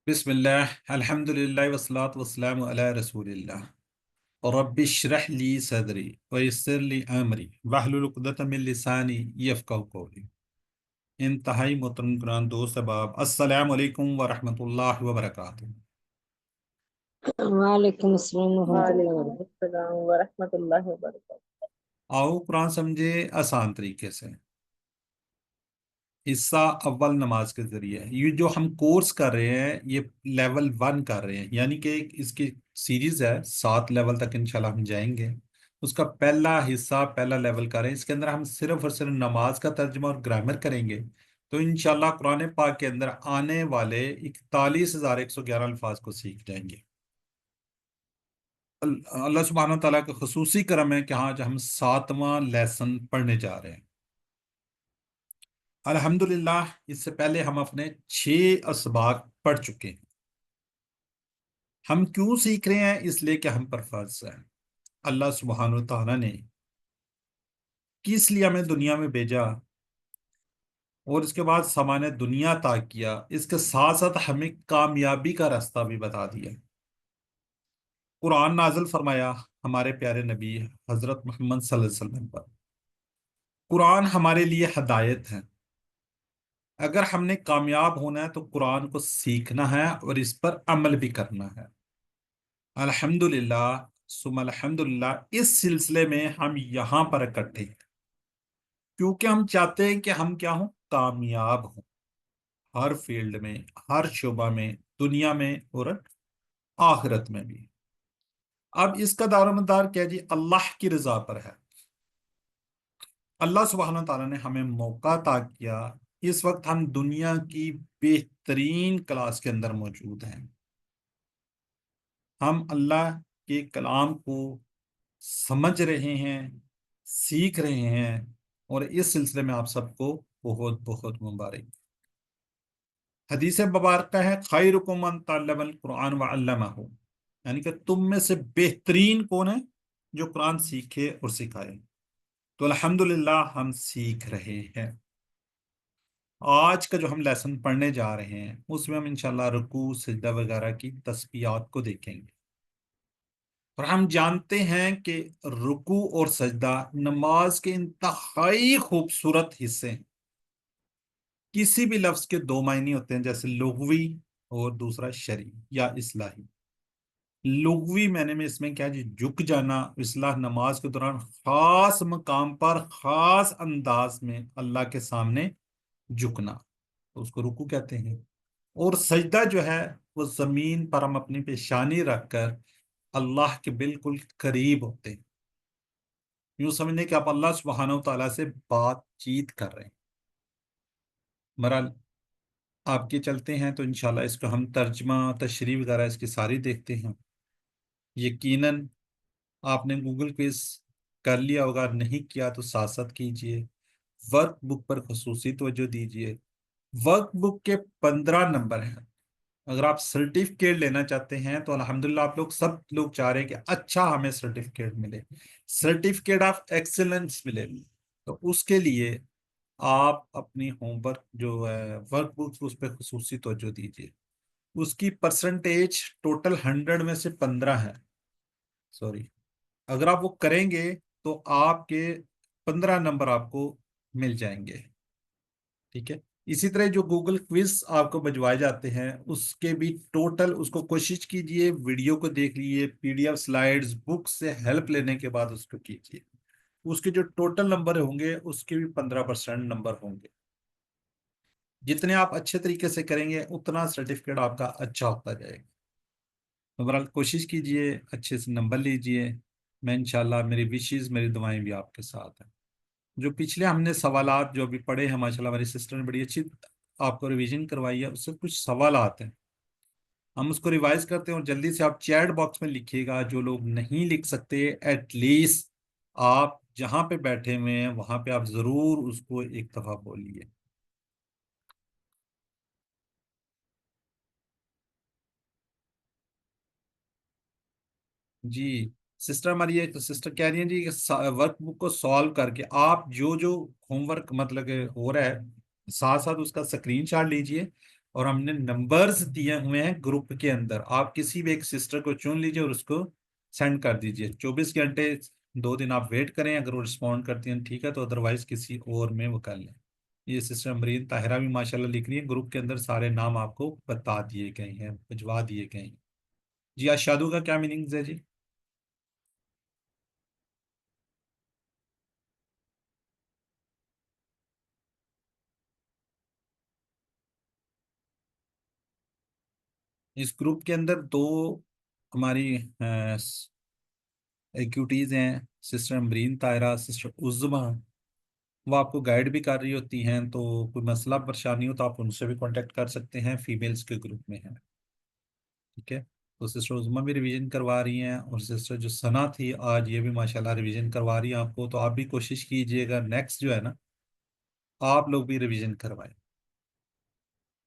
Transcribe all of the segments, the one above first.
بسم اللہ الحمد للہ وسلاۃ وسلام علی رسول اللہ رب اشرح لی صدری ویسر لی امری واحلل عقدۃ من لسانی یفقہوا قولی۔ انتہائی محترم قرآن دوست احباب، السلام علیکم ورحمۃ اللہ وبرکاتہ۔ وعلیکم السلام ورحمۃ اللہ وعلیکم وبرکاتہ۔ السلام ورحمۃ اللہ وبرکاتہ۔ آؤ قرآن سمجھے آسان طریقے سے۔ حصہ اول نماز کے ذریعے یہ جو ہم کورس کر رہے ہیں یہ لیول 1 کر رہے ہیں، یعنی کہ اس کی سیریز ہے 7 لیول تک انشاءاللہ ہم جائیں گے۔ اس کا پہلا حصہ پہلا لیول کر رہے ہیں، اس کے اندر ہم صرف اور صرف نماز کا ترجمہ اور گرامر کریں گے۔ تو انشاءاللہ قرآن پاک کے اندر آنے والے 41,111 الفاظ کو سیکھ جائیں گے۔ اللہ سبحانہ تعالیٰ کا خصوصی کرم ہے کہ آج ہم 7واں لیسن پڑھنے جا رہے ہیں۔ الحمدللہ اس سے پہلے ہم اپنے 6 اسباق پڑھ چکے ہیں۔ ہم کیوں سیکھ رہے ہیں؟ اس لیے کہ ہم پر فرض ہے۔ اللہ سبحانہ تعالیٰ نے کس لیے ہمیں دنیا میں بھیجا اور اس کے بعد سامان دنیا عطا کیا، اس کے ساتھ ساتھ ہمیں کامیابی کا راستہ بھی بتا دیا۔ قرآن نازل فرمایا ہمارے پیارے نبی حضرت محمد صلی اللہ علیہ وسلم پر۔ قرآن ہمارے لیے ہدایت ہے۔ اگر ہم نے کامیاب ہونا ہے تو قرآن کو سیکھنا ہے اور اس پر عمل بھی کرنا ہے۔ الحمدللہ ثم الحمدللہ اس سلسلے میں ہم یہاں پر اکٹھے ہیں کیونکہ ہم چاہتے ہیں کہ ہم کیا ہوں؟ کامیاب ہوں، ہر فیلڈ میں، ہر شعبہ میں، دنیا میں اور آخرت میں بھی۔ اب اس کا دار و مدار کیا جی؟ اللہ کی رضا پر ہے۔ اللہ سبحانہ تعالیٰ نے ہمیں موقع عطا کیا، اس وقت ہم دنیا کی بہترین کلاس کے اندر موجود ہیں۔ ہم اللہ کے کلام کو سمجھ رہے ہیں، سیکھ رہے ہیں، اور اس سلسلے میں آپ سب کو بہت بہت مبارک۔ حدیث مبارکہ ہے خیرکم من تعلم القرآن وعلمہ، یعنی کہ تم میں سے بہترین کون ہے؟ جو قرآن سیکھے اور سکھائے۔ تو الحمدللہ ہم سیکھ رہے ہیں۔ آج کا جو ہم لیسن پڑھنے جا رہے ہیں اس میں ہم انشاءاللہ رکوع سجدہ وغیرہ کی تسبیحات کو دیکھیں گے، اور ہم جانتے ہیں کہ رکوع اور سجدہ نماز کے انتہائی خوبصورت حصے ہیں۔ کسی بھی لفظ کے 2 معنی ہوتے ہیں، جیسے لغوی اور دوسرا شرعی یا اصلاحی۔ لغوی معنی میں اس میں کیا جی؟ جھک جانا، اصلاح نماز کے دوران خاص مقام پر خاص انداز میں اللہ کے سامنے جھکنا، تو اس کو رکوع کہتے ہیں۔ اور سجدہ جو ہے وہ زمین پر ہم اپنی پیشانی رکھ کر اللہ کے بالکل قریب ہوتے ہیں، یوں سمجھنے کہ آپ اللہ سبحانہ تعالیٰ سے بات چیت کر رہے ہیں۔ بہرحال آپ کے چلتے ہیں تو انشاءاللہ اس کو ہم ترجمہ تشریح وغیرہ اس کی ساری دیکھتے ہیں۔ یقیناً آپ نے گوگل کوئز کر لیا ہوگا، نہیں کیا تو ساتھ ساتھ کیجئے۔ ورک بک پر خصوصی توجہ دیجئے۔ ورک بک کے 15 نمبر ہیں۔ اگر آپ سرٹیفکیٹ لینا چاہتے ہیں تو الحمدللہ آپ لوگ سب لوگ چاہ رہے ہیں کہ اچھا ہمیں سرٹیفکیٹ ملے، سرٹیفکیٹ آف ایکسلنس ملے، تو اس کے لیے آپ اپنی ہوم ورک جو ہے ورک بک اس پہ خصوصی توجہ دیجیے۔ اس کی پرسنٹیج ٹوٹل 100 میں سے 15 ہے، سوری، اگر آپ وہ کریں گے تو آپ کے 15 نمبر آپ کو مل جائیں گے، ٹھیک ہے۔ اسی طرح جو گوگل کوئز آپ کو بھجوائے جاتے ہیں اس کے بھی ٹوٹل، اس کو کوشش کیجئے، ویڈیو کو دیکھ لیجئے، PDF سلائیڈز بک سے ہیلپ لینے کے بعد اس کو کیجئے۔ اس کے جو ٹوٹل نمبر ہوں گے اس کے بھی 15% نمبر ہوں گے۔ جتنے آپ اچھے طریقے سے کریں گے اتنا سرٹیفکیٹ آپ کا اچھا ہوتا جائے گا۔ بہرحال کوشش کیجئے، اچھے سے نمبر لیجئے۔ میں انشاءاللہ میری وشز، میری دعائیں بھی آپ کے ساتھ ہیں۔ جو پچھلے ہم نے سوالات جو بھی پڑھے ہیں، ماشاءاللہ ہماری سسٹر نے بڑی اچھی آپ کو ریویژن کروائی ہے، اس سے کچھ سوالات ہیں، ہم اس کو ریوائز کرتے ہیں، اور جلدی سے آپ چیٹ باکس میں لکھیے گا۔ جو لوگ نہیں لکھ سکتے ایٹ لیسٹ آپ جہاں پہ بیٹھے ہوئے ہیں وہاں پہ آپ ضرور اس کو ایک دفعہ بولیے۔ جی سسٹر ہماری ایک سسٹر کہہ رہی ہیں جی کہ ورک بک کو سالو کر کے آپ جو جو ہوم ورک مطلب کہ ہو رہا ہے ساتھ ساتھ اس کا اسکرین شاٹ لیجئے اور ہم نے نمبرز دیے ہوئے ہیں گروپ کے اندر. آپ کسی بھی ایک سسٹر کو چن لیجئے اور اس کو سینڈ کر دیجئے. 24 گھنٹے 2 دن آپ ویٹ کریں، اگر وہ رسپونڈ کرتی ہیں ٹھیک ہے، تو ادروائز کسی اور میں وہ کر لیں. یہ سسٹر امرین طاہرہ بھی ماشاءاللہ لکھ رہی ہے. گروپ کے اندر سارے نام آپ کو بتا دیے گئے ہیں، بھجوا دیے گئے ہیں. جی اشہدو کا کیا میننگز ہے جی؟ اس گروپ کے اندر دو ہماری ایکٹیویٹیز ہیں، سسٹر امرین طاہرہ، سسٹر عظما. وہ آپ کو گائیڈ بھی کر رہی ہوتی ہیں، تو کوئی مسئلہ پریشانی ہو تو آپ ان سے بھی کانٹیکٹ کر سکتے ہیں. فیمیلز کے گروپ میں ہیں، ٹھیک ہے. تو سسٹر عظما بھی ریویژن کروا رہی ہیں، اور سسٹر جو ثنا تھی آج یہ بھی ماشاءاللہ ریویژن کروا رہی ہیں آپ کو. تو آپ بھی کوشش کیجئے گا نیکسٹ جو ہے نا، آپ لوگ بھی ریویژن کروائیں.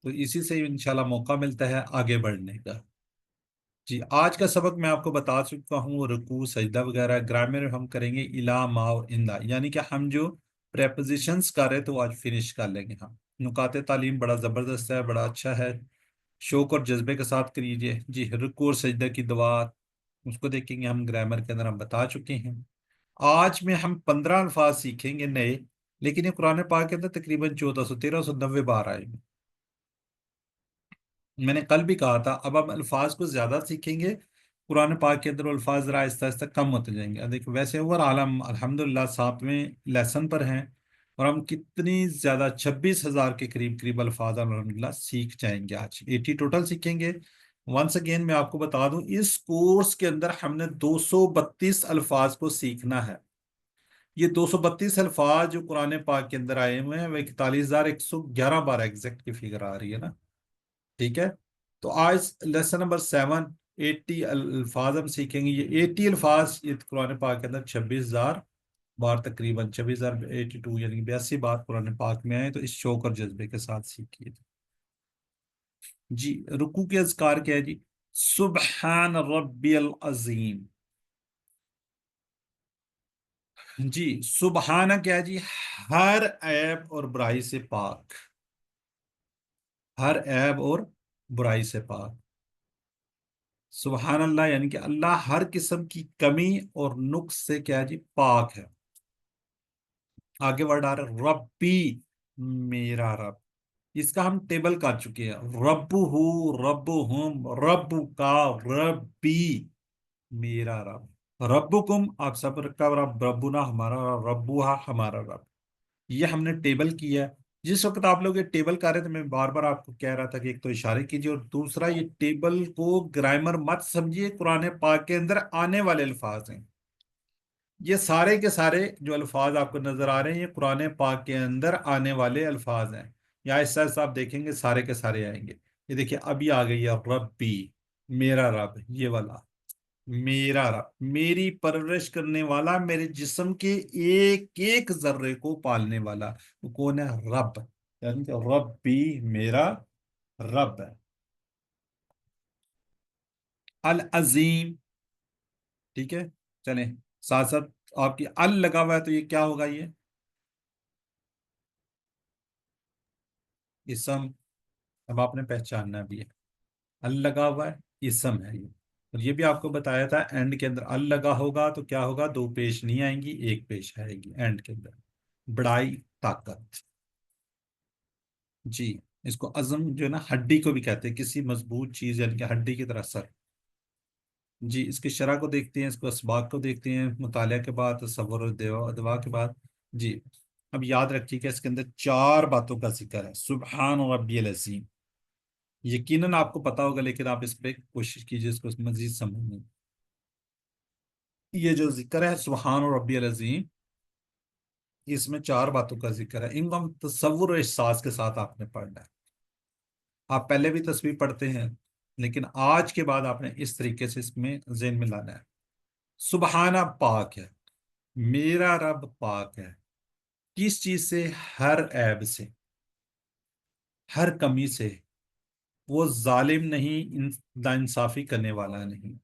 تو اسی سے انشاءاللہ موقع ملتا ہے آگے بڑھنے کا. جی آج کا سبق میں آپ کو بتا چکا ہوں، رکوع سجدہ وغیرہ. گرامر ہم کریں گے الا ما اور اندا، یعنی کہ ہم جو پریپوزیشنز کر رہے تو آج فنش کر لیں گے ہم. نکات تعلیم بڑا زبردست ہے، بڑا اچھا ہے. شوق اور جذبے کے ساتھ کریجئے. جی رکوع اور سجدہ کی دعا اس کو دیکھیں گے ہم، گرامر کے اندر ہم بتا چکے ہیں. آج میں ہم 15 الفاظ سیکھیں گے نئے، لیکن یہ قرآن پاک کے اندر تقریباً 1490 بار آئے ہیں. میں نے کل بھی کہا تھا اب ہم الفاظ کو زیادہ سیکھیں گے، قرآن پاک کے اندر الفاظ ذرا آہستہ آہستہ کم ہوتے جائیں گے. دیکھو ویسے اوور عالم الحمدللہ 7ویں لیسن پر ہیں، اور ہم کتنی زیادہ 26,000 کے قریب قریب الفاظ الحمدللہ سیکھ جائیں گے. آج 80 ٹوٹل سیکھیں گے. ونس اگین میں آپ کو بتا دوں، اس کورس کے اندر ہم نے 232 الفاظ کو سیکھنا ہے. یہ 232 الفاظ جو قرآن پاک کے اندر آئے ہوئے ہیں وہ 41,111 بار ایگزیکٹ کی فگر آ رہی ہے نا، ٹھیک ہے. تو آج لیسن نمبر 7 80 الفاظ ہم سیکھیں گے. یہ 80 الفاظ یہ قرآن پاک کے اندر 26,000 بار، تقریباً 26,082 یعنی 82 بار قرآن پاک میں آئے. تو اس شوق اور جذبے کے ساتھ سیکھیے. جی رکوع کے اذکار کیا ہے جی؟ سبحان ربی العظیم. جی سبحانہ کیا ہے جی؟ ہر عیب اور برائی سے پاک، ہر عیب اور برائی سے پاک. سبحان اللہ یعنی کہ اللہ ہر قسم کی کمی اور نقص سے کیا ہے جی؟ پاک ہے. آگے ورڈ آ رہا ہے ربی، میرا رب. اس کا ہم ٹیبل کر چکے ہیں. رب ہو، رب ہم، رب کا، ربی میرا رب. ربکم آپ سب کا رب، ربنا ہمارا رب، ربوہا ہمارا رب. یہ ہم نے ٹیبل کیا ہے. جس وقت آپ لوگ یہ ٹیبل کر رہے تھے میں بار بار آپ کو کہہ رہا تھا کہ ایک تو اشارے کیجیے، اور دوسرا یہ ٹیبل کو گرامر مت سمجھیے، قرآن پاک کے اندر آنے والے الفاظ ہیں. یہ سارے کے سارے جو الفاظ آپ کو نظر آ رہے ہیں یہ قرآن پاک کے اندر آنے والے الفاظ ہیں. یا ایسا ایسا آپ دیکھیں گے سارے کے سارے آئیں گے. یہ دیکھیے ابھی آ گئی ہے ربی، میرا رب. یہ والا میرا رب، میری پرورش کرنے والا، میرے جسم کے ایک ایک ذرے کو پالنے والا. وہ کون ہے؟ رب. یعنی کہ ربی میرا رب ہے. العظیم، ٹھیک ہے. چلیں ساتھ ساتھ آپ کی ال لگا ہوا ہے تو یہ کیا ہوگا؟ یہ اسم. اب آپ نے پہچاننا بھی ہے. ال لگا ہوا ہے، اسم ہے یہ. اور یہ بھی آپ کو بتایا تھا اینڈ کے اندر ال لگا ہوگا تو کیا ہوگا؟ دو پیش نہیں آئیں گی، ایک پیش آئے گی اینڈ کے اندر. بڑائی، طاقت. جی اس کو عزم جو ہے نا ہڈی کو بھی کہتے ہیں، کسی مضبوط چیز یعنی کہ ہڈی کی طرح سر. جی اس کی شرح کو دیکھتے ہیں، اس کو اسباق کو دیکھتے ہیں مطالعہ کے بعد، تصور و دعا کے بعد. جی اب یاد رکھیے کہ اس کے اندر 4 باتوں کا ذکر ہے. سبحان ربی العظیم یقیناً آپ کو پتا ہوگا، لیکن آپ اس پہ کوشش کیجیے اس کو مزید سمجھنے. یہ جو ذکر ہے سبحان ربی العظیم، اس میں 4 باتوں کا ذکر ہے. ان کو ہم تصور و احساس کے ساتھ آپ نے پڑھنا ہے. آپ پہلے بھی تسبیح پڑھتے ہیں، لیکن آج کے بعد آپ نے اس طریقے سے اس میں ذہن میں لانا ہے. سبحانہ پاک ہے، میرا رب پاک ہے. کس چیز سے؟ ہر عیب سے، ہر کمی سے. وہ ظالم نہیں، ناانصافی کرنے والا نہیں،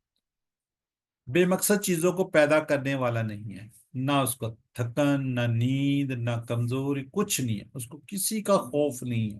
بے مقصد چیزوں کو پیدا کرنے والا نہیں ہے. نہ اس کو تھکن، نہ نیند، نہ کمزوری، کچھ نہیں ہے. اس کو کسی کا خوف نہیں ہے.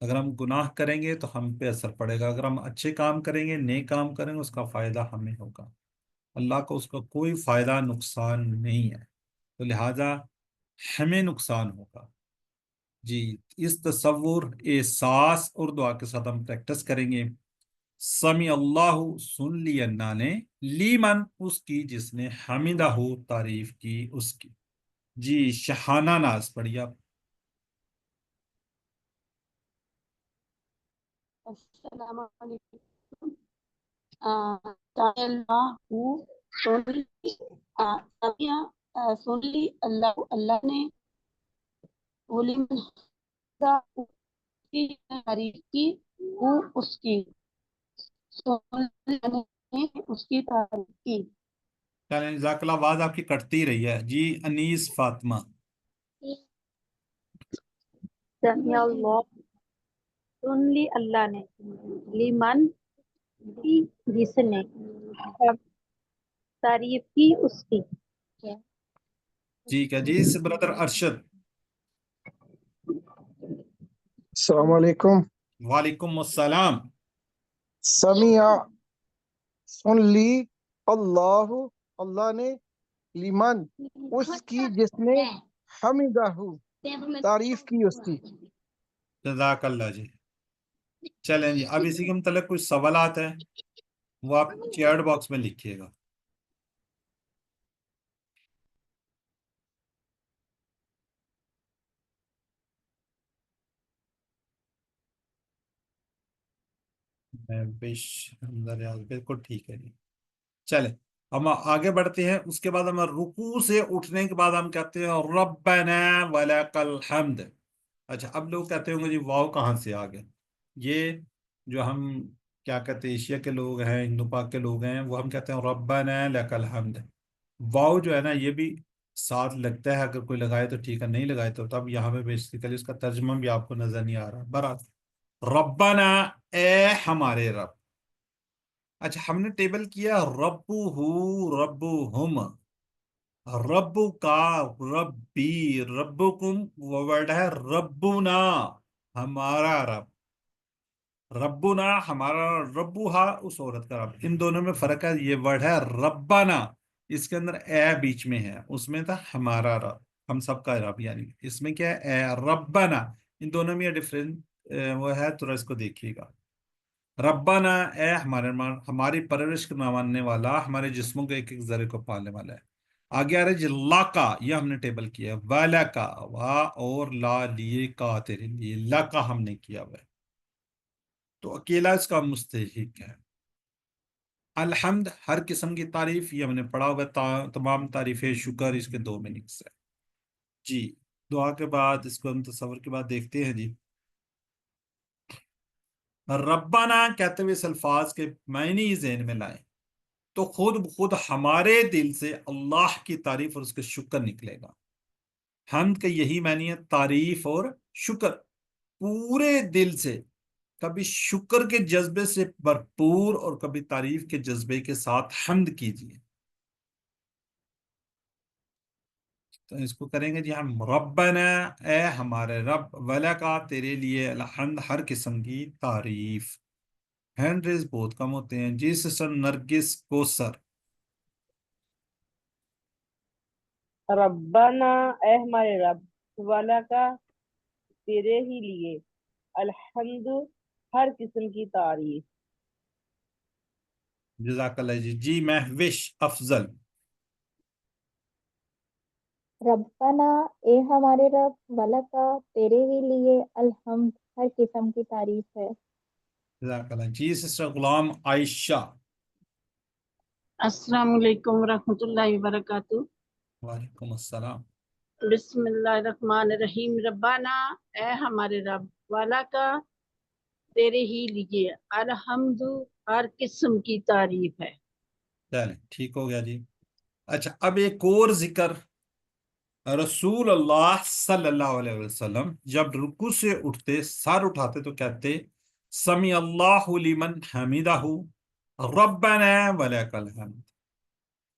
اگر ہم گناہ کریں گے تو ہم پہ اثر پڑے گا، اگر ہم اچھے کام کریں گے، نیک کام کریں گے، اس کا فائدہ ہمیں ہوگا، اللہ کو اس کا کوئی فائدہ نقصان نہیں ہے، تو لہذا ہمیں نقصان ہوگا۔ جی، اس تصور، احساس اور دعا کے ساتھ ہم پریکٹس کریں گے۔ سمی اللہ، سن لی اللہ نے، لیمن، اس کی جس نے، حمیدہ، تعریف کی اس کی۔ جی، شہانہ ناز پڑھیے آپ۔ السلام علیکم۔ سمع اللہ، سن لی اللہ، اللہ نے، ولمن حمدہ، اس کی تعریف کی، اس کی، سن لی نے اس کی تعریف کی۔ چلیں، جزاک اللہ، آواز آپ کی کٹتی رہی ہے۔ جی، انیس فاطمہ۔ سمع اللہ، سن لی اللہ نے، لیمن کی جس نے، تعریف کی اس کی۔ جی کیا جی، بردر ارشد۔ السلام علیکم۔ وعلیکم السلام۔ سمیع، سن لی، اللہ، اللہ نے، لیمن، اس کی جس نے، حمدہ، تعریف کی اس کی۔ جزاک اللہ جی۔ چلیں جی، اب اسی کے متعلق کچھ سوالات ہیں، وہ آپ چیٹ باکس میں لکھیے گا۔ بالکل ٹھیک ہے جی۔ چلیں، ہم آگے بڑھتے ہیں۔ اس کے بعد ہم رکوع سے اٹھنے کے بعد ہم کہتے ہیں ربنا ولک الحمد۔ اچھا، اب لوگ کہتے ہوں گے جی واو کہاں سے آ گیا؟ یہ جو ہم کیا کہتے ہیں، ایشیا کے لوگ ہیں، ہندو پاک کے لوگ ہیں، وہ ہم کہتے ہیں ربنا لک الحمد۔ واو جو ہے نا، یہ بھی ساتھ لگتا ہے، اگر کوئی لگائے تو ٹھیک ہے، نہیں لگائے تو تب یہاں پہ بیسیکلی اس کا ترجمہ بھی آپ کو نظر نہیں آ رہا۔ برحال، ربنا، اے ہمارے رب۔ اچھا، ہم نے ٹیبل کیا ربو ہو، ربو ہم، ربو کا، ربی، ربکم، وہ ورڈ ہے ربنا، ہمارا رب، ربنا ہمارا، ربوہا اس عورت کا رب، ان دونوں میں فرق ہے۔ یہ ورڈ ہے ربنا، اس کے اندر اے بیچ میں ہے، اس میں تھا ہمارا رب، ہم سب کا رب، یعنی اس میں کیا ہے، اے ربنا، ان دونوں میں یہ ڈفرینٹ وہ ہے، تو اس کو دیکھیے گا۔ ربنا، اے ہماری پرورش کو نہ ماننے والا، ہمارے جسموں کے ایک ایک ذرے کو پالنے والا ہے۔ آگے آ رہے جی لا کا، یہ ہم نے ٹیبل کیا، والا کا، وا اور لا لیے، کا تیرے لیے، لا کا ہم نے کیا ہوا ہے، تو اکیلا اس کا مستحق ہے۔ الحمد، ہر قسم کی تعریف، یہ ہم نے پڑھا ہوا ہے، تمام تعریفیں، شکر، اس کے دو میننگس ہیں۔ جی، دعا کے بعد اس کو ہم تصور کے بعد دیکھتے ہیں جی۔ ربنا کہتے ہوئے اس الفاظ کے معنی ذہن میں لائیں تو خود بخود ہمارے دل سے اللہ کی تعریف اور اس کے شکر نکلے گا۔ حمد کا یہی معنی ہے، تعریف اور شکر، پورے دل سے، کبھی شکر کے جذبے سے بھرپور اور کبھی تعریف کے جذبے کے ساتھ حمد کیجیے۔ تو اس کو کریں گے جی ہم، ربنا، اے ہمارے رب، ولکا، تیرے لیے، الحمد، ہر قسم کی تعریف۔ ہینڈ ریز بہت کم ہوتے ہیں جی۔ سسٹر نرگس کوثر۔ ربنا، اے ہمارے رب، ولکا، تیرے ہی لیے، الحمد، ہر قسم کی تعریف۔ جزاک اللہ جی۔ جی مہوش افضل۔ ربنا، اے ہمارے رب، ولکا، تیرے ہی لیے، الحمد، ہر قسم کی تعریف ہے۔ جزاک اللہ جی۔ سسٹر غلام عائشہ۔ السلام علیکم ورحمۃ اللہ وبرکاتہ۔ وعلیکم السلام۔ بسم اللہ الرحمن الرحیم۔ ربنا، اے ہمارے رب، والا کا، تیرے ہی لیے، الحمد، ہر قسم کی تعریف ہے۔ چلیں، ٹھیک ہو گیا جی۔ اچھا، اب ایک اور ذکر، رسول اللہ صلی اللہ علیہ وسلم جب رکوع سے اٹھتے، سر اٹھاتے تو کہتے سمی اللہ لمن حمیدہ، ربنا ولک الحمد۔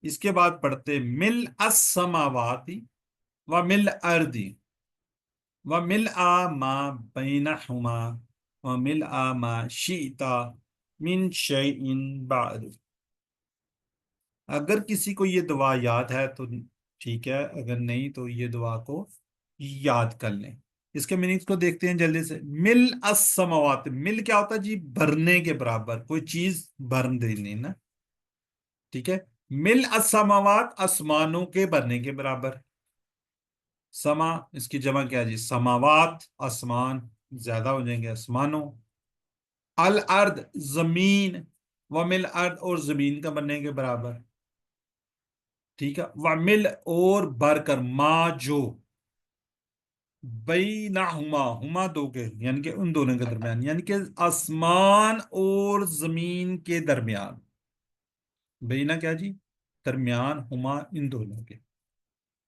اس کے بعد پڑھتے مل السماوات و مل الارض و مل ما بینہما وملء ما شئت من شيء بعد. اگر کسی کو یہ دعا یاد ہے تو ٹھیک ہے، اگر نہیں تو یہ دعا کو یاد کر لیں. اس کے میننگز کو دیکھتے ہیں جلدی سے. مل السماوات، مل کیا ہوتا ہے جی؟ بھرنے کے برابر، کوئی چیز بھر دینی نا. ٹھیک ہے، مل السماوات، آسمانوں کے بھرنے کے برابر. سما اس کی جمع کیا جی؟ سماوات، آسمان، زیادہ ہو جائیں گے آسمانوں. الارض، زمین، ومل ارض، اور زمین کا بننے کے برابر. ٹھیک ہے، ومل، اور بھر کر، ما جو، بینہما، ہما دو کے یعنی کہ ان دونوں کے درمیان، یعنی کہ آسمان اور زمین کے درمیان. بینا کیا جی؟ درمیان، ہما ان دونوں کے.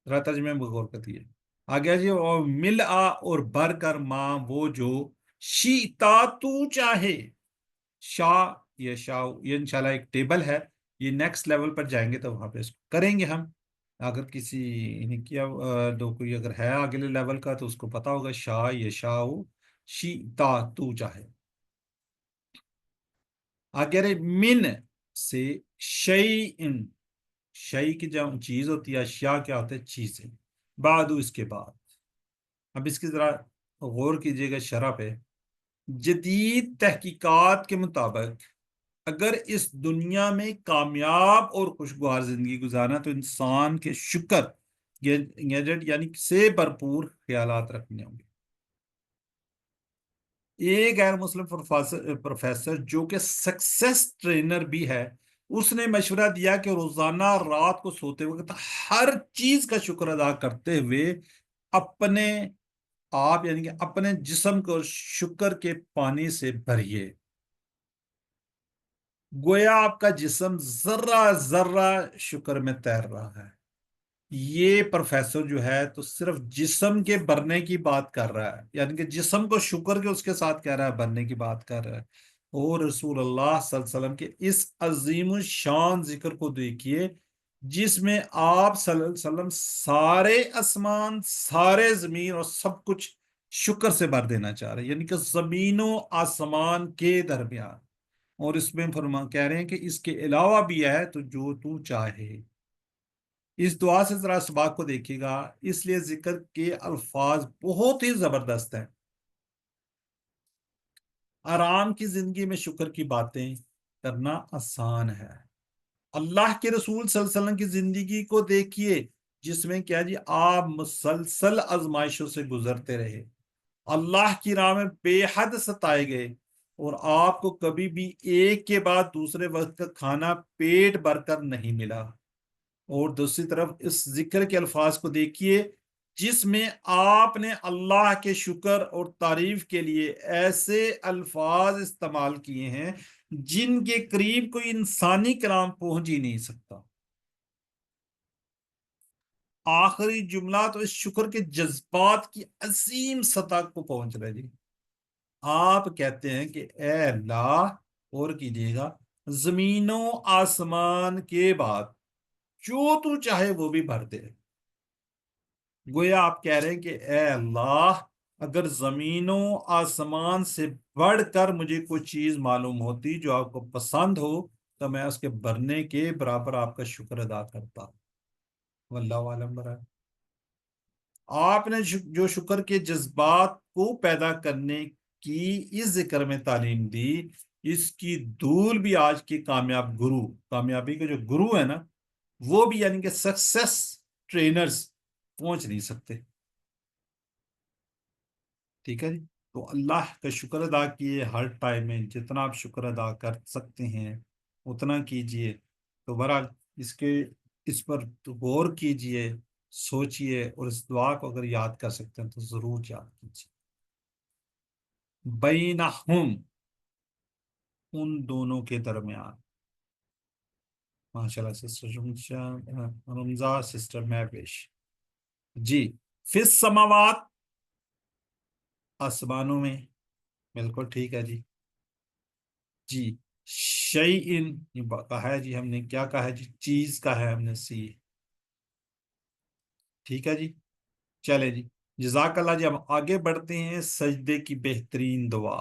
ذرا ترجمے میں غور کرتی ہے. آگیا جی، اور مل اور بھر کر، ماں وہ جو، شیتا تو چاہے. شاہ، یہ شاہ، یہ انشاءاللہ ایک ٹیبل ہے، یہ نیکسٹ لیول پر جائیں گے تو وہاں پہ اس کو کریں گے ہم. اگر کسی نے کیا دو کوئی اگر ہے اگلے لیول کا تو اس کو پتا ہوگا. شاہ، یہ شاہ، شیتا تو چاہے. آگے رہے من سے، شیئن، شیء کی جو چیز ہوتی ہے، اشیاء کیا ہوتے ہیں؟ چیزیں. بعد، اس کے بعد. اب اس کی ذرا غور کیجئے گا شرح پہ. جدید تحقیقات کے مطابق اگر اس دنیا میں کامیاب اور خوشگوار زندگی گزارنا تو انسان کے شکر گیجٹ یعنی سے بھرپور خیالات رکھنے ہوں گے. ایک غیر مسلم پروفیسر جو کہ سکسیس ٹرینر بھی ہے، اس نے مشورہ دیا کہ روزانہ رات کو سوتے وقت ہر چیز کا شکر ادا کرتے ہوئے اپنے آپ یعنی کہ اپنے جسم کو شکر کے پانی سے بھریے. گویا آپ کا جسم ذرہ ذرہ شکر میں تیر رہا ہے. یہ پروفیسر جو ہے تو صرف جسم کے بھرنے کی بات کر رہا ہے، یعنی کہ جسم کو شکر کے اس کے ساتھ کہہ رہا ہے، بھرنے کی بات کر رہا ہے. اور رسول اللہ صلی اللہ علیہ وسلم کے اس عظیم الشان ذکر کو دیکھیے جس میں آپ صلی اللہ علیہ وسلم سارے آسمان، سارے زمین اور سب کچھ شکر سے بھر دینا چاہ رہے ہیں، یعنی کہ زمین و آسمان کے درمیان. اور اس میں کہہ رہے ہیں کہ اس کے علاوہ بھی ہے تو جو تو چاہے. اس دعا سے ذرا سباق کو دیکھیے گا، اس لیے ذکر کے الفاظ بہت ہی زبردست ہیں. آرام کی زندگی میں شکر کی باتیں کرنا آسان ہے. اللہ کے رسول صلی اللہ علیہ وسلم کی زندگی کو دیکھیے جس میں کیا جی؟ آپ مسلسل آزمائشوں سے گزرتے رہے، اللہ کی راہ میں بے حد ستائے گئے، اور آپ کو کبھی بھی ایک کے بعد دوسرے وقت کا کھانا پیٹ بھر کر نہیں ملا. اور دوسری طرف اس ذکر کے الفاظ کو دیکھیے جس میں آپ نے اللہ کے شکر اور تعریف کے لیے ایسے الفاظ استعمال کیے ہیں جن کے قریب کوئی انسانی کلام پہنچ ہی نہیں سکتا. آخری جملہ تو اس شکر کے جذبات کی عظیم سطح کو پہنچ رہے جی. آپ کہتے ہیں کہ اے اللہ، اور کیجیے گا، زمین و آسمان کے بعد جو تو چاہے وہ بھی بھر دے. گویا آپ کہہ رہے ہیں کہ اے اللہ، اگر زمین و آسمان سے بڑھ کر مجھے کوئی چیز معلوم ہوتی جو آپ کو پسند ہو تو میں اس کے بھرنے کے برابر آپ کا شکر ادا کرتا. واللہ عالم برائے. آپ نے جو شکر کے جذبات کو پیدا کرنے کی اس ذکر میں تعلیم دی، اس کی دھول بھی آج کی کامیابی کے جو گرو ہے نا، وہ بھی یعنی کہ سکسیس ٹرینرز پہنچ نہیں سکتے. ٹھیک ہے جی. تو اللہ کا شکر ادا کیے، ہر ٹائم میں جتنا آپ شکر ادا کر سکتے ہیں اتنا کیجئے. تو بہرحال اس پر غور کیجئے، سوچئے، اور اس دعا کو اگر یاد کر سکتے ہیں تو ضرور یاد کیجئے. بینہم، ان دونوں کے درمیان. ماشاءاللہ سسٹر رمضا، سسٹر محوش جی. فی السماوات، آسمانوں میں، بالکل ٹھیک ہے جی. جی، شیئن، یہ کہا ہے جی، ہم نے کیا کہا ہے جی؟ چیز کا ہے ہم نے سی. ٹھیک ہے جی. چلے جی، جزاک اللہ جی. ہم آگے بڑھتے ہیں سجدے کی بہترین دعا.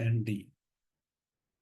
and D।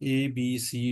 A, B, C,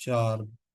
4।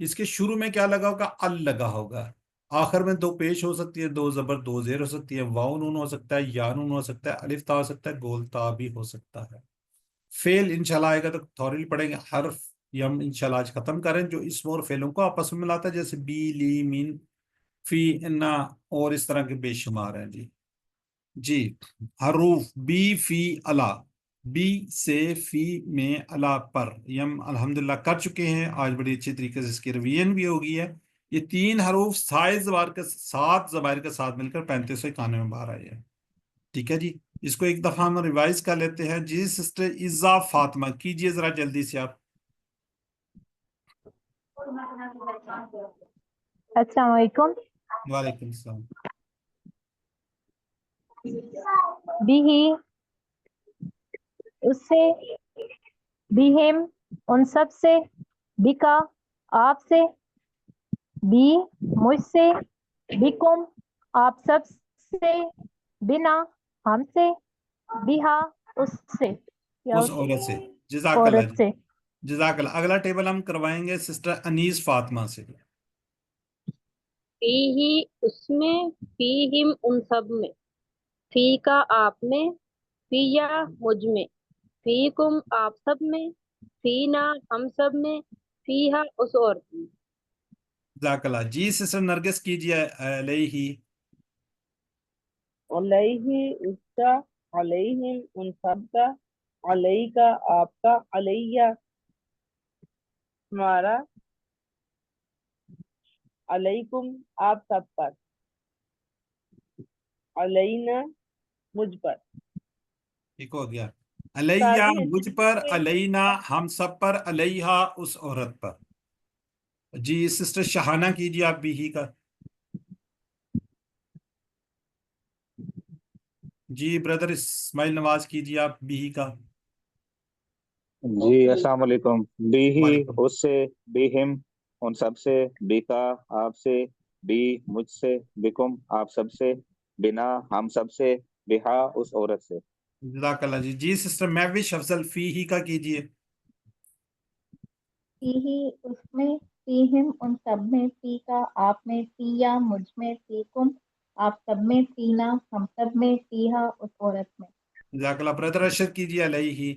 اس کے شروع میں کیا لگا ہوگا؟ ال لگا ہوگا. آخر میں دو پیش ہو سکتی ہے، دو زبر دو زیر ہو سکتی ہے، واو نون ہو سکتا ہے، یا نون ہو سکتا ہے، الف تا ہو سکتا ہے، گول تا بھی ہو سکتا ہے. فعل انشاءاللہ آئے گا تو تھوڑی پڑھیں گے. حرف یہ ہم انشاءاللہ آج ختم کریں جو اسم اور فعلوں کو آپس میں ملاتا ہے، جیسے بی، لی، من، فی، انا اور اس طرح کے بے شمار ہیں. جی حروف بی، فی، الا. بی سے فی میں الا پر یہ ہم الحمدللہ کر چکے ہیں. آج بڑی اچھی طریقے سے اس کی ریویژن بھی ہو گئی ہے. یہ 3 حروف 7 زبائر کے ساتھ مل کر 3591 میں باہر آئی ہے. ٹھیک ہے جی، اس کو ایک دفعہ ہم ریوائز کر لیتے ہیں. جی سسٹر عزا فاطمہ کیجئے ذرا جلدی سے آپ. السلام علیکم. وعلیکم السلام. بھی اس سے، بہم ان سب سے، بکا آپ سے، بی مجھ سے، بکم آپ سب سے، بنا ہم سے، بہا اس سے یا اس عورت سے. جزاک اللہ عورت جی، سے. جزاک اللہ. اگلا ٹیبل ہم کروائیں گے سسٹر انیس فاطمہ سے. فی ہی اس میں، فی ہم ان سب میں، فی کا آپ میں، فی یا مجھ میں، فی کم آپ سب میں، فی نا ہم سب میں، فی ہا اس عورت میں. جزاک اللہ. جی سسٹر نرگس کیجئے علیہ. علیہ اس کا، علیہم ان سب کا، علیہ کا آپ کا، علیہ ہمارا، علیکم آپ سب پر، علینا مجھ پر. ٹھیک ہو گیا. علیہ سازی مجھ پر، علینا ہم سب پر، علیہا اس عورت پر. جی سسٹر شہانہ کیجئے آپ بھی ہی کا. جی بردر اسماعیل نواز کیجئے آپ بھی ہی کا. جی السلام علیکم. بی ہی وعلیکم. اس سے، بی ہم ان سب سے، بی کا آپ سے، بی مجھ سے، بکم آپ سب سے، بنا ہم سب سے، بہا اس عورت سے. جزاک اللہ جی. جی سسٹر مہوش افضل فی ہی کا کیجئے. فی ہی اس میں، فیہم ان سب میں، فی کا آپ میں، فی یا مجھ میں، فی کم آپ سب میں، فینا ہم سب میں، فیہا اس عورت میں. جزاک اللہ. برادر ارشد کیجئے علیہ.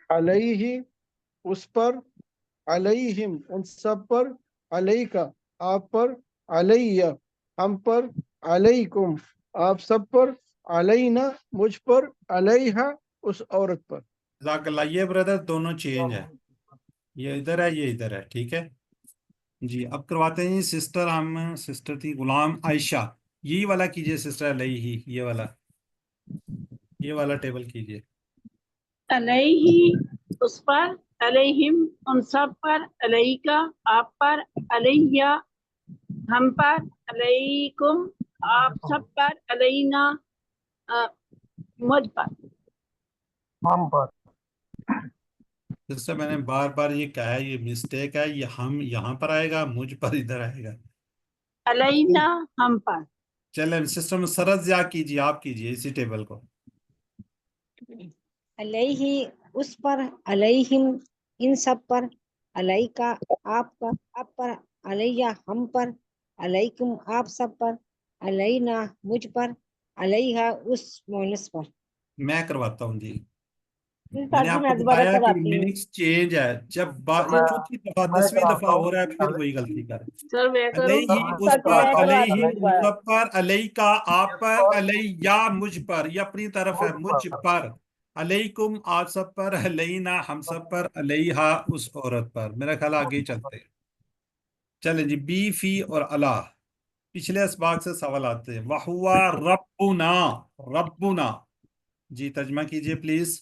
علیہ اس پر، علیہم ان سب پر، علیہ کا آپ پر، علیہ ہم پر، علیکم آپ سب پر، علینا مجھ پر، علیہا اس عورت پر. جزاک اللہ. یہ برادر دونوں چینج ہے، یہ ادھر ہے یہ ادھر ہے. ٹھیک ہے جی. اب کرواتے ہیں سسٹر، ہم سسٹر تھی غلام عائشہ، یہی والا کیجئے سسٹر علیہ. یہ والا ٹیبل کیجئے. علیہ اس پر، علیہم ان سب پر، علیہ کا آپ پر، علیہ ہم پر، علیکم آپ سب پر، علینا مجھ پر. ہم پر. سسٹر میں نے بار بار یہ کہا ہے، یہ مسٹیک ہے. یہ ہم یہاں پر آئے گا، مجھ پر ادھر آئے گا. علینا ہم پر. چلیں سسٹر مسرت ضیاء کیجئے، آپ کیجئے اسی ٹیبل کو. علیہ اس پر، علیہم ان سب پر، علیہ کا آپ پر، علیہ ہم پر، علیکم آپ سب پر، علینا مجھ پر، علیہ اس مونس پر. میں کرواتا ہوں. جی میں نے سازی آپ میں کو دوبارہ بتایا کہ کراتی ہوں. میننگس چینج ہے. جب یہ چوتھی دفعہ 10ویں دفعہ ہو رہا ہے پھر وہی غلطی کر. سر میں کروں. علیہ اس سچ پر، میں کرواتی علیہ ہوں ان دوبارہ. سب پر، علیہ کا آپ پر، علیہ مجھ پر. یہ اپنی طرف ہے، مجھ پر. علیکم آپ سب پر، علینا ہم سب پر، علیہا اس عورت پر. میرا خیال آگے ہی چلتے ہیں. چلیں جی. بی، فی اور اللہ پچھلے اسباق سے سوال آتے ہیں. وَهُوَ ربنا، ربنا. جی ترجمہ کیجئے پلیز.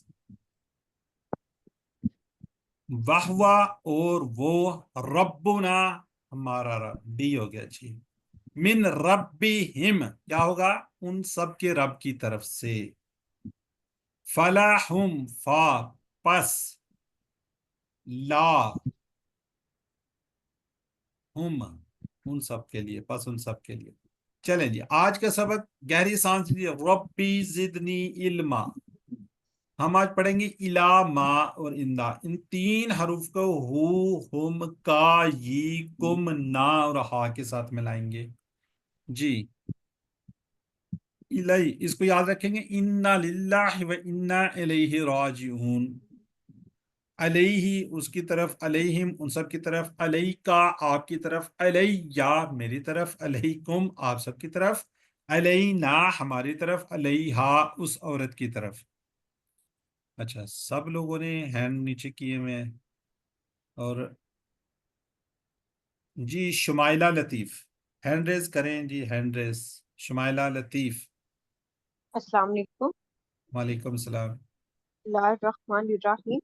وَهُوَ اور وہ، ربنا ہمارا رب. بی ہو گیا. جی من ربہم کیا ہوگا؟ ان سب کے رب کی طرف سے. فلاحم فا پس، لا ہم ان سب کے لیے، پس ان سب کے لیے. چلیں جی. آج کا سبق گہری سانس لیجیے. ربی زدنی علما. ہم آج پڑھیں گے الا، ما اور اندا، ان تین حروف کو ہو، ہم، کا، یہ، کم، نا اور ہا کے ساتھ ملائیں گے جی. الی، اس کو یاد رکھیں گے، انا للہ و انا الیہ راجعون. علیہ اس کی طرف، علیہم ان سب کی طرف، علیکا آپ کی طرف، علیہ میری طرف، علیکم آپ سب کی طرف، علینا ہماری طرف، علیہا اس عورت کی طرف. اچھا سب لوگوں نے ہینڈ نیچے کیے ہوئے ہیں. اور جی شمائلہ لطیف ہینڈ ریز کریں جی، ہینڈ ریز. شمائلہ لطیف. السلام علیکم. وعلیکم السلام. بسم اللہ الرحمن الرحیم.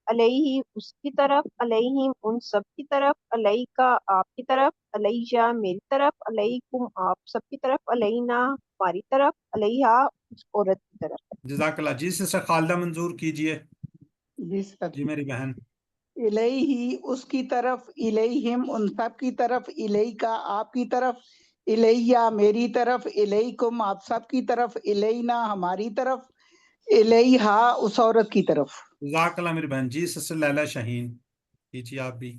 علیہ اس کی طرف، علیہم ان سب کی طرف، علیکا آپ کی طرف، علیہ میری طرف، علیکم آپ سب کی طرف، علینا ہماری طرف، علیہا اس عورت کی طرف. جزاک اللہ. جی سسٹر خالدہ منظور کیجئے. جی سر. جی میری بہن. الیہ اس کی طرف، الیہم ان سب کی طرف، الیکا آپ کی طرف، الیہ میری طرف، الیکم آپ سب کی طرف، الینا ہماری طرف، الیہا اس عورت کی طرف. جزاک اللہ میری بہن. جی سسٹر لیلہ شاہین کیجئے آپ بھی.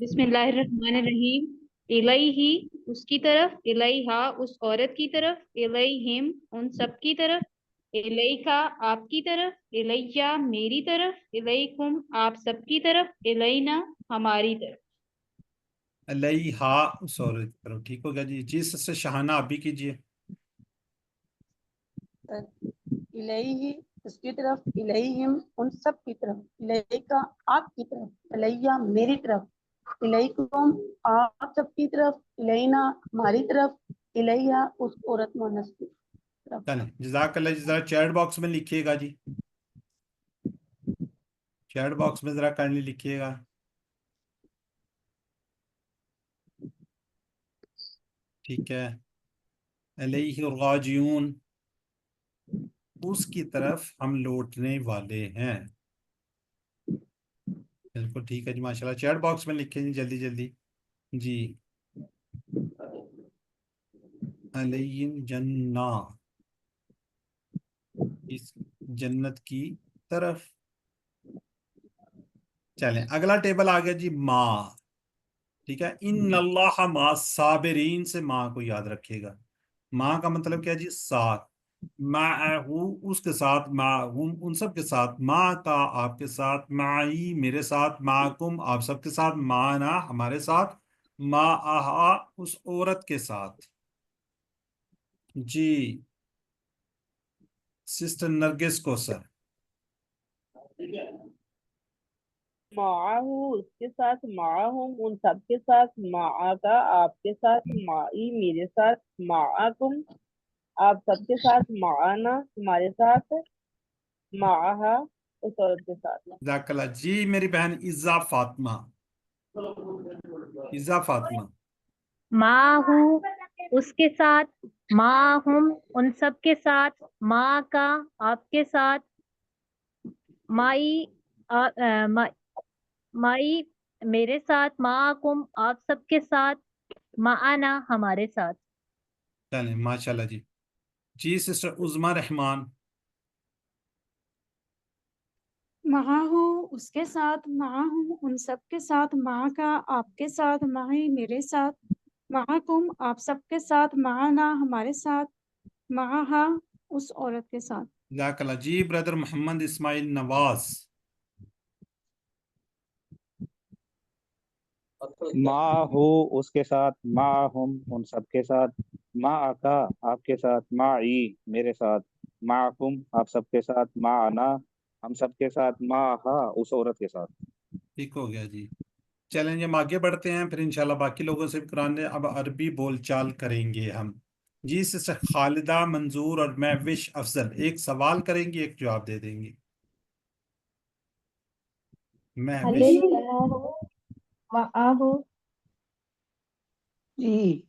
بسم اللہ الرحمن الرحیم. الیہ اس کی طرف، الیہا اس عورت کی طرف، الیہم ان سب کی طرف، الیکا آپ کی طرف، الیہ میری طرف، الیکم آپ سب کی طرف، الینا ہماری طرف. علیہا اس عورت کی طرف. ٹھیک ہو گیا جی. جی سسٹر شہانہ آپ بھی کیجئے. الیہ اس کی طرف، الیہم ان سب کی طرف، الیکا آپ کی طرف، الیہ میری طرف، الیکم آپ سب کی طرف، الینا ہماری طرف، الیہ اس عورت مونس کی طرف. چلیں جزاک اللہ. جی ذرا چیٹ باکس میں لکھیے گا جی، چیٹ باکس میں ذرا کائنڈلی لکھیے گا. ٹھیک ہے. علیہ راجعون اس کی طرف ہم لوٹنے والے ہیں. بالکل ٹھیک ہے جی ماشاءاللہ. چیٹ باکس میں لکھیں جی جلدی جلدی. جی علیہ جنہ اس جنت کی طرف. چلیں اگلا ٹیبل آ گیا جی ما. ٹھیک ہے. ان اللہ ما صابرین سے ما کو یاد رکھیے گا. ما کا مطلب کیا جی؟ ساتھ. معہو اس کے ساتھ، معہم ان سب کے ساتھ، ما کا آپ کے ساتھ، معی میرے ساتھ، معکم آپ سب کے ساتھ، معنا ہمارے ساتھ، معہا اس عورت کے ساتھ. جی سسٹر نرگس کو سر. معاہو اس کے ساتھ، معاہم ان سب کے ساتھ، معاکا آپ کے ساتھ، معی میرے ساتھ، معاکم آپ سب کے ساتھ، معانا ہمارے ساتھ، معاہا اس عورت کے ساتھ. جزاک اللہ. جی میری بہن عزا فاطمہ. عزا فاطمہ. معہو اس کے ساتھ، معہم ان سب کے ساتھ، ما کا آپ کے ساتھ، مائی میرے ساتھ، معکم آپ سب کے ساتھ، معنا ہمارے ساتھ. چلیں ماشاءاللہ جی. جی سسٹر عظما رحمان. معاہو اس کے ساتھ، معاہم ان سب کے ساتھ، مع کا آپ کے ساتھ، معی میرے ساتھ، معکم آپ سب کے ساتھ، معنا ہمارے ساتھ، معہا اس عورت کے ساتھ. جزاک اللہ. جی بردر محمد اسماعیل نواز. ما ہو اس کے ساتھ، معہم ان سب کے ساتھ، معکا آپ کے ساتھ، معی میرے ساتھ، معکم آپ سب کے ساتھ، معنا ہم سب کے ساتھ، معہا اس عورت کے ساتھ. ٹھیک ہو گیا جی. چلیں ہم آگے بڑھتے ہیں، پھر انشاءاللہ باقی لوگوں سے بھی قرآن نے اب عربی بول چال کریں گے ہم. جی سسٹر خالدہ منظور اور مہوش افضل ایک سوال کریں گی، ایک جواب دے دیں گی. مہوش. معہو جی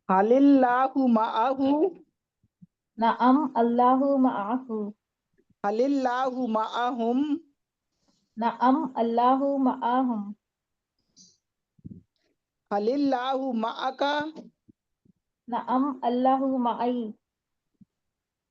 حل اللہ معہو، نعم اللہ معہو، حل اللہ معہم، نعم اللہ معہم، حل اللہ معکا، نعم اللہ معی،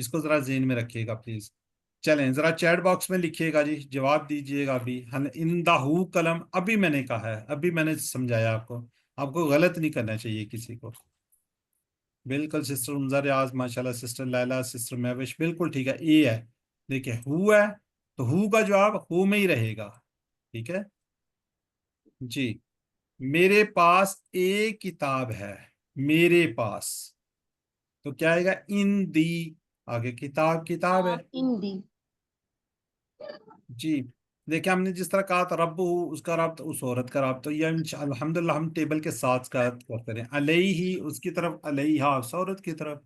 اس کو ذرا ذہن میں رکھیے گا پلیز. چلیں ذرا چیٹ باکس میں لکھیے گا جی، جواب دیجیے گا. ابھی اندہو قلم ابھی میں نے کہا ہے، ابھی میں نے سمجھایا آپ کو غلط نہیں کرنا چاہیے کسی کو. بالکل سسٹر عمزہ ریاض ماشاءاللہ، سسٹر لیلا، سسٹر مہوش بالکل ٹھیک ہے. اے ہے، دیکھیں ہو ہے تو ہو کا جواب ہو میں ہی رہے گا. ٹھیک ہے جی. میرے پاس ایک کتاب ہے، میرے پاس تو کیا آئے گا؟ ان دی. آگے کتاب ہے ہندی. جی. دیکھیں ہم نے جس طرح کہا تھا رب اس کا ربط اس عورت کا ربط، تو یہ الحمدللہ ہم ٹیبل کے ساتھ کا کرتے رہے. علیہ اس کی طرف، علیہا اس عورت کی طرف،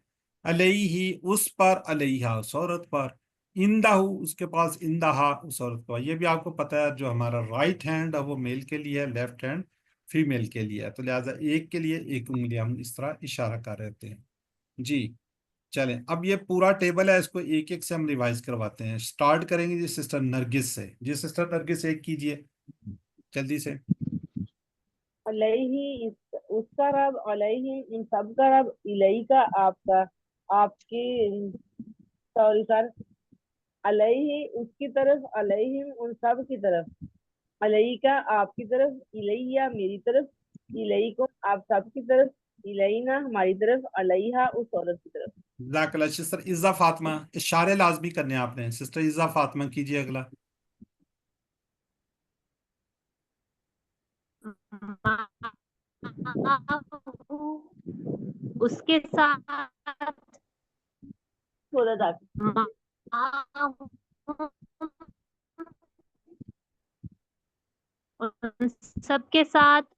علیہ اس پر، علیہا اس عورت پر، اندہ اس کے پاس، اندہا اس عورت پر. یہ بھی آپ کو پتہ ہے جو ہمارا رائٹ ہینڈ ہے وہ میل کے لیے ہے، لیفٹ ہینڈ فیمیل کے لیے ہے، تو لہٰذا ایک کے لیے ایک انگلی ہم اس طرح اشارہ کر رہے ہیں. جی چلیں اب یہ پورا ٹیبل ہے، اس کو ایک ایک سے ہم ریوائز کرواتے ہیں. سٹارٹ کریں گے جی سسٹر نرگس سے. جی سسٹر نرگس ایک کیجئے جلدی سے. علیہ اس کا رب، علیہ ان سب کا رب، الہی کا آپ کا، آپ کی سوری سر، علیہ اس کی طرف، علیہ ان سب کی طرف، علیہ کا آپ کی طرف، الیہ میری طرف، الیکم آپ سب کی طرف، الینا ہماری طرف، علیہا اس عورت کی طرف. جزاک اللہ. سسٹر عزا فاطمہ اشارے لازمی کرنے آپ نے. سسٹر عزا فاطمہ کیجئے اگلا. اس کے ساتھ سورت سب کے ساتھ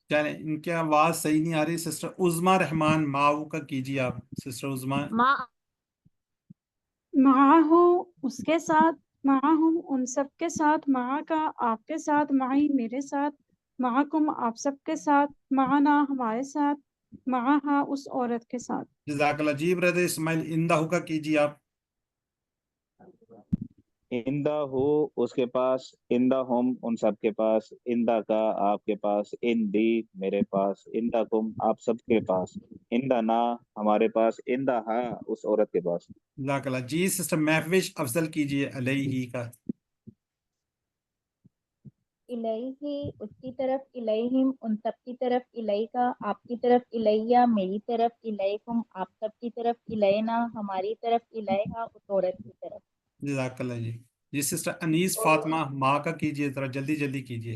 چلیں ان کی آواز صحیح نہیں آ رہی. سسٹر عظما رحمان ماؤ کا کیجئے آپ. سسٹر عظما. معاہو اس کے ساتھ، معاہم ان سب کے ساتھ، معا کا آپ کے ساتھ، معی میرے ساتھ، معاکم آپ سب کے ساتھ، معنا ہمارے ساتھ، معاہا اس عورت کے ساتھ. جزاک اللہ. جی برادر اسماعیل اندہ کا کیجئے آپ. اندہ ہو اس کے پاس، اندہ ہم ان سب کے پاس، اندہ کا آپ کے پاس، ان دی میرے پاس، اندہ کم آپ سب کے پاس، اندہ نا ہمارے پاس، اندہ ہا اس عورت کے پاس. جزاک اللہ. جی سسٹر مہوش افضل کیجئے علیہ کا. الیہ اس کی طرف، الیہم ان سب کی طرف، الیکا آپ کی طرف، الیہ میری طرف، الیکم آپ سب کی طرف، الینا ہماری طرف، الیہا اس عورت کی طرف. جزاک اللہ. جی جی سسٹر انیس فاطمہ ماں کا کیجئے ذرا جلدی جلدی کیجئے.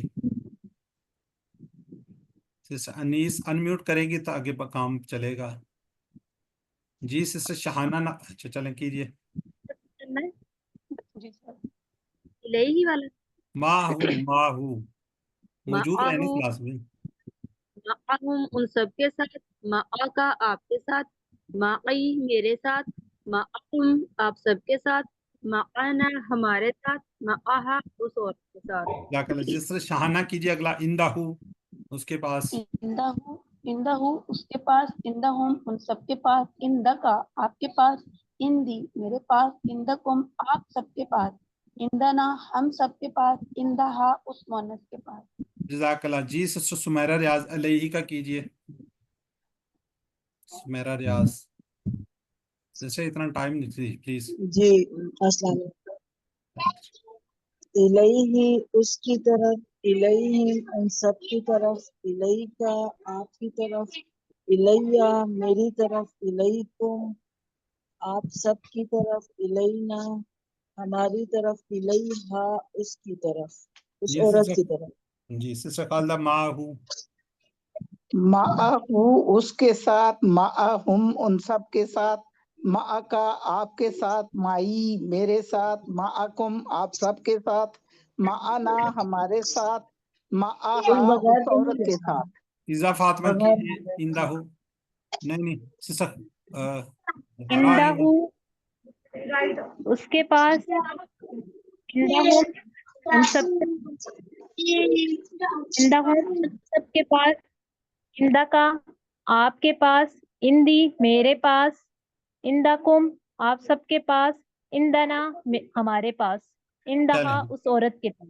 سسٹر انیس انمیوٹ کریں گی تو آگے کام چلے گا. جی سسٹر شہانہ اچھا چلیں کیجئے. الہی والا ماہو موجود رہنے معاہو کلاس میں. معاہم ان سب کے ساتھ، معا کا آپ کے ساتھ، معی میرے ساتھ، معاکم آپ سب کے ساتھ، معانا ہمارے ساتھ، معاہا اس عورت کے ساتھ. جزاک اللہ. جس طرح شہانہ کیجئے اگلا. اندہ اس کے پاس، اندہ ہو اس کے پاس، اندہ ہم ان سب کے پاس، اندہ کا آپ کے پاس، اندی میرے پاس، اندکم آپ سب کے پاس، اندنا ہم سب کے پاس، اندہا اس مونس کے پاس. جزاک اللہ. جی سسٹر سمیرہ ریاض علیہ کا کیجئے. سمیرہ ریاض سسٹر اتنا ٹائم نہیں تھی پلیز. جی السلام علیکم. الیہ اس کی طرف، الیہ ان سب کی طرف، الیکا آپ کی طرف، الیہ میری طرف، الیکم آپ سب کی طرف، الینا ہماری طرف، الیہا اس کی طرف، اس جی عورت کی سسٹر طرف. جی سسٹر خالدہ ماہو. معاہو اس کے ساتھ، معاہم ان سب کے ساتھ، معا کا آپ کے ساتھ، معی میرے ساتھ، معاکم آپ سب کے ساتھ، معانا ہمارے ساتھ، معاہا اس عورت کے ساتھ. عزا فاطمہ کیجئے. اندہ نہیں سسٹر اندہو اس کے پاس، اندہو ان سب اندہو ان سب کے پاس، اندہ کا آپ کے پاس، اندی میرے پاس، اندکم آپ سب کے پاس، اندنا ہمارے پاس، اندہا چلیں اس عورت کے پاس.